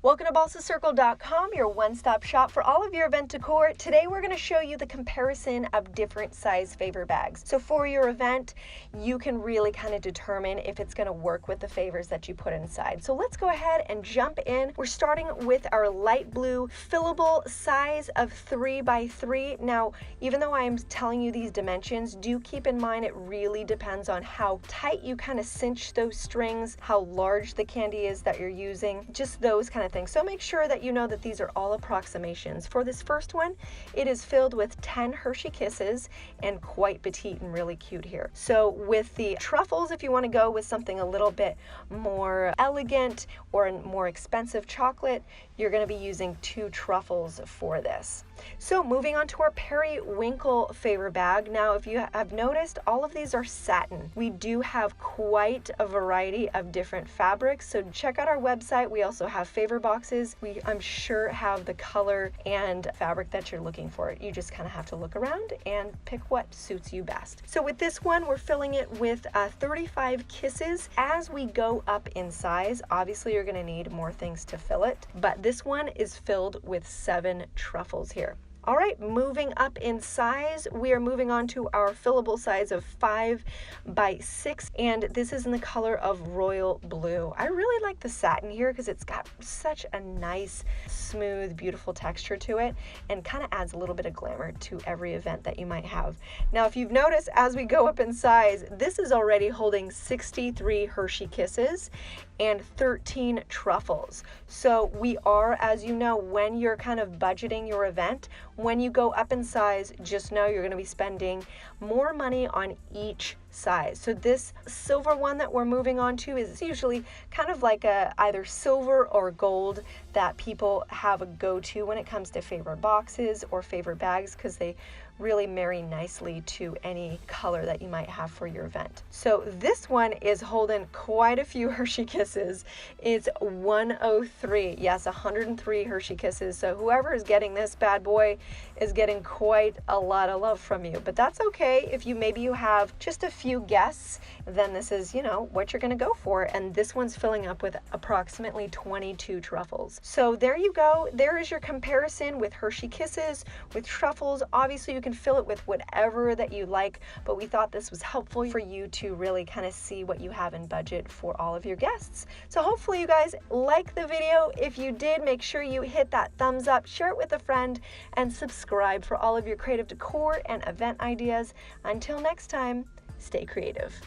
Welcome to BalsaCircle.com, your one-stop shop for all of your event decor. Today we're going to show you the comparison of different size favor bags. So for your event, you can really kind of determine if it's going to work with the favors that you put inside. So let's go ahead and jump in. We're starting with our light blue fillable size of 3 by 3. Now, even though I'm telling you these dimensions, do keep in mind it really depends on how tight you kind of cinch those strings, how large the candy is that you're using, just those kind of things. So make sure that you know that these are all approximations. For this first one, it is filled with 10 Hershey Kisses and quite petite and really cute here. So with the truffles, if you want to go with something a little bit more elegant or a more expensive chocolate, you're going to be using 2 truffles for this. So moving on to our Periwinkle favor bag. Now, if you have noticed, all of these are satin. We do have quite a variety of different fabrics, so check out our website. We also have favor boxes. I'm sure have the color and fabric that you're looking for. You just kind of have to look around and pick what suits you best. So with this one, we're filling it with 35 kisses. As we go up in size, obviously you're going to need more things to fill it, but this one is filled with 7 truffles here. All right, moving up in size, we are moving on to our fillable size of 5 by 6, and this is in the color of royal blue. I really like the satin here because it's got such a nice, smooth, beautiful texture to it and kind of adds a little bit of glamour to every event that you might have. Now, if you've noticed, as we go up in size, this is already holding 63 Hershey Kisses and 13 truffles. So we are, as you know, when you're kind of budgeting your event, when you go up in size, just know you're going to be spending more money on each size. So this silver one that we're moving on to is usually kind of like a either silver or gold that people have a go-to when it comes to favor boxes or favor bags, because they really marry nicely to any color that you might have for your event. So this one is holding quite a few Hershey Kisses. It's 103. Yes, 103 Hershey Kisses. So whoever is getting this bad boy is getting quite a lot of love from you. But that's okay. If maybe you have just a few guests, then this is, what you're going to go for. And this one's filling up with approximately 22 truffles. So there you go. There is your comparison with Hershey Kisses, with truffles. Obviously, you can fill it with whatever that you like, but we thought this was helpful for you to really kind of see what you have in budget for all of your guests. So hopefully you guys like the video. If you did, make sure you hit that thumbs up, share it with a friend, and subscribe for all of your creative decor and event ideas. Until next time, stay creative.